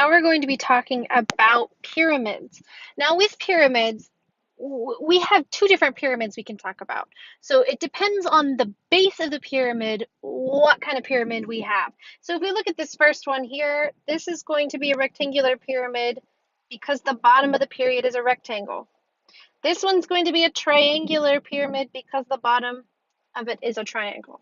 now we're going to be talking about pyramids. Now with pyramids, we have two different pyramids we can talk about. So it depends on the base of the pyramid, what kind of pyramid we have. So if we look at this first one here, this is going to be a rectangular pyramid because the bottom of the pyramid is a rectangle. This one's going to be a triangular pyramid because the bottom of it is a triangle.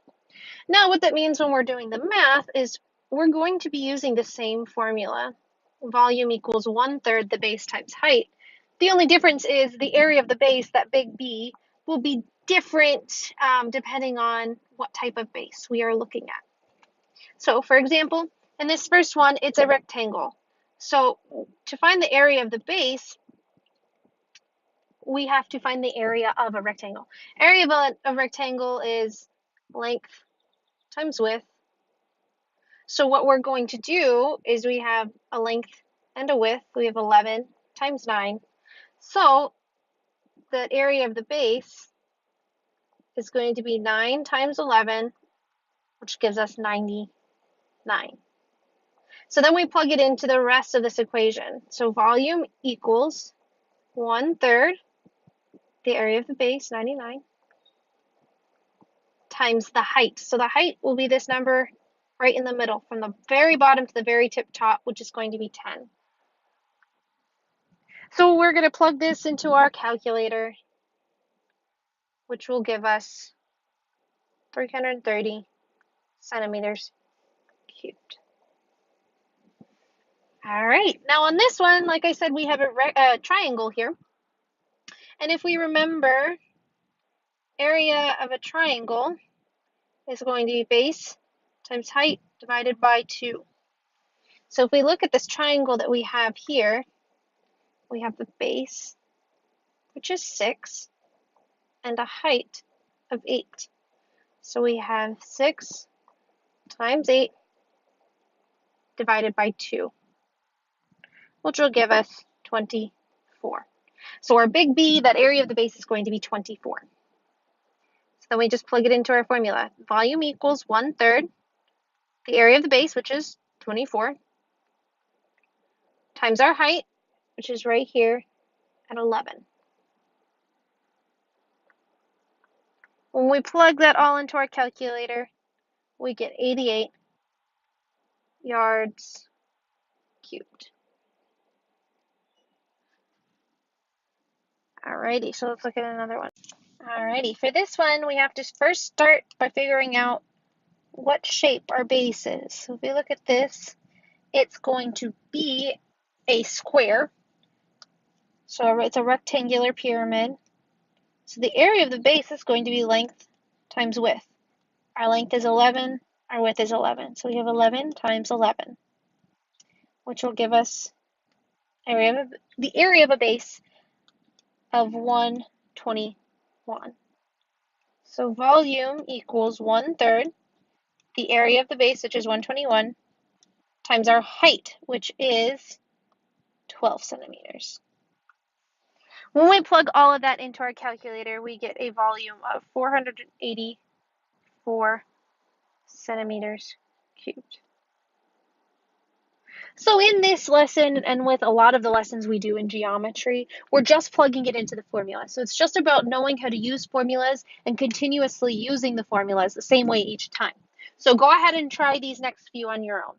Now what that means when we're doing the math is we're going to be using the same formula. Volume equals 1/3 the base times height. The only difference is the area of the base, that big B, will be different depending on what type of base we are looking at. So for example, in this first one, it's a rectangle. So to find the area of the base, we have to find the area of a rectangle. Area of a rectangle is length times width. So what we're going to do is we have a length and a width. We have 11 times 9. So the area of the base is going to be 9 times 11, which gives us 99. So then we plug it into the rest of this equation. So volume equals 1/3 the area of the base, 99, times the height. So the height will be this number right in the middle, from the very bottom to the very tip top, which is going to be 10. So we're going to plug this into our calculator, which will give us 330 centimeters cubed. All right, now on this one, like I said, we have a triangle here. And if we remember, area of a triangle is going to be base times height divided by 2. So if we look at this triangle that we have here, we have the base, which is 6, and a height of 8. So we have 6 times 8 divided by 2, which will give us 24. So our big B, that area of the base, is going to be 24. So then we just plug it into our formula. Volume equals 1/3 the area of the base, which is 24, times our height, which is right here at 11. When we plug that all into our calculator, we get 88 yards cubed. Alrighty, so let's look at another one. Alrighty, for this one, we have to first start by figuring out what shape our base is. So if we look at this, it's going to be a square. So it's a rectangular pyramid. So the area of the base is going to be length times width. Our length is 11, our width is 11. So we have 11 times 11, which will give us the area of a base of 121. So volume equals 1/3 the area of the base, which is 121, times our height, which is 12 centimeters. When we plug all of that into our calculator, we get a volume of 484 centimeters cubed. So in this lesson, and with a lot of the lessons we do in geometry, we're just plugging it into the formula. So it's just about knowing how to use formulas and continuously using the formulas the same way each time. So go ahead and try these next few on your own.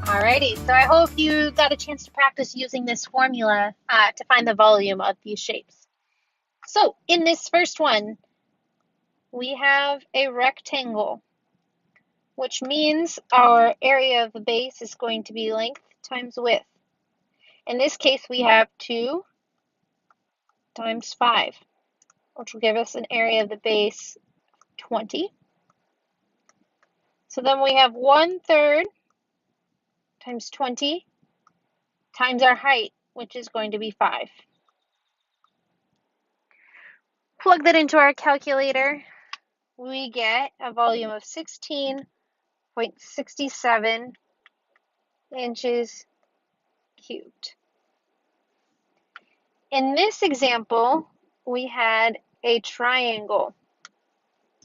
Alrighty, so I hope you got a chance to practice using this formula to find the volume of these shapes. So in this first one, we have a rectangle. which means our area of the base is going to be length times width. In this case, we have 2 times 5, which will give us an area of the base 20. So then we have 1/3 times 20 times our height, which is going to be 5. Plug that into our calculator. We get a volume of 16.67 inches cubed. In this example, we had a triangle.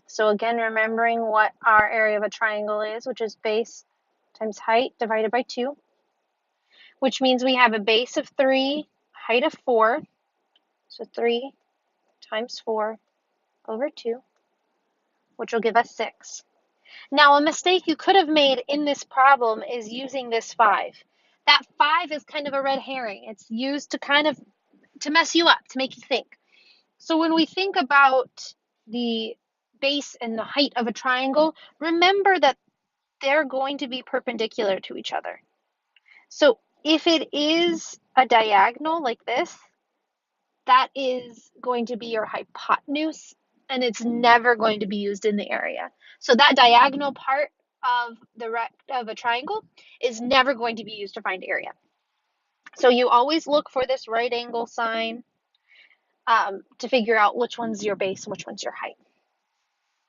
So again, remembering what our area of a triangle is, which is base times height divided by 2, which means we have a base of 3, height of 4, so 3 times 4 over 2, which will give us 6. Now, a mistake you could have made in this problem is using this 5. That 5 is kind of a red herring. It's used to mess you up, to make you think. So when we think about the base and the height of a triangle, remember that they're going to be perpendicular to each other. So if it is a diagonal like this, that is going to be your hypotenuse, and it's never going to be used in the area. So that diagonal part of a triangle is never going to be used to find area. So you always look for this right angle sign to figure out which one's your base and which one's your height.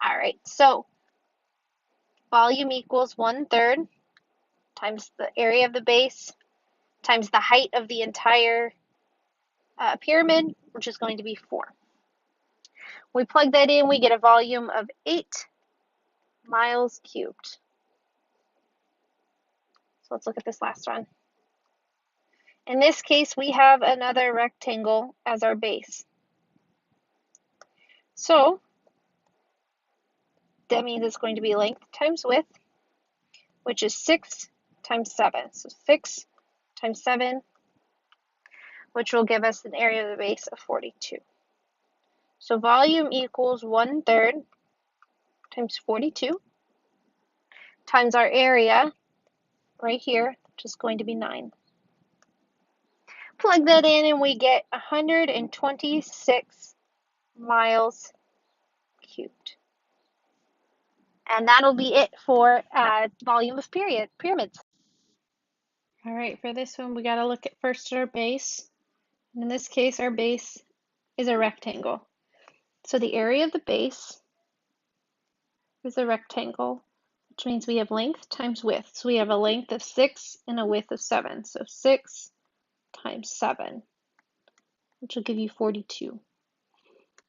All right, so volume equals 1/3 times the area of the base times the height of the entire pyramid, which is going to be 4. We plug that in, we get a volume of 8 miles cubed. So let's look at this last one. In this case, we have another rectangle as our base. So that means it's going to be length times width, which is 6 times 7. So 6 times 7, which will give us an area of the base of 42. So volume equals 1/3 times 42 times our area right here, which is going to be 9. Plug that in and we get 126 miles cubed. And that'll be it for volume of pyramids. All right, for this one, we got to look at first our base. In this case, our base is a rectangle. So the area of the base is a rectangle, which means we have length times width. So we have a length of 6 and a width of 7. So 6 times 7, which will give you 42.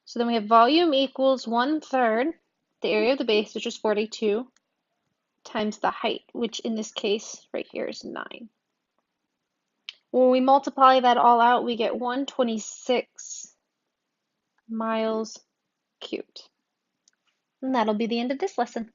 So then we have volume equals 1/3 the area of the base, which is 42, times the height, which in this case right here is 9. When we multiply that all out, we get 126 miles cubed. And that'll be the end of this lesson.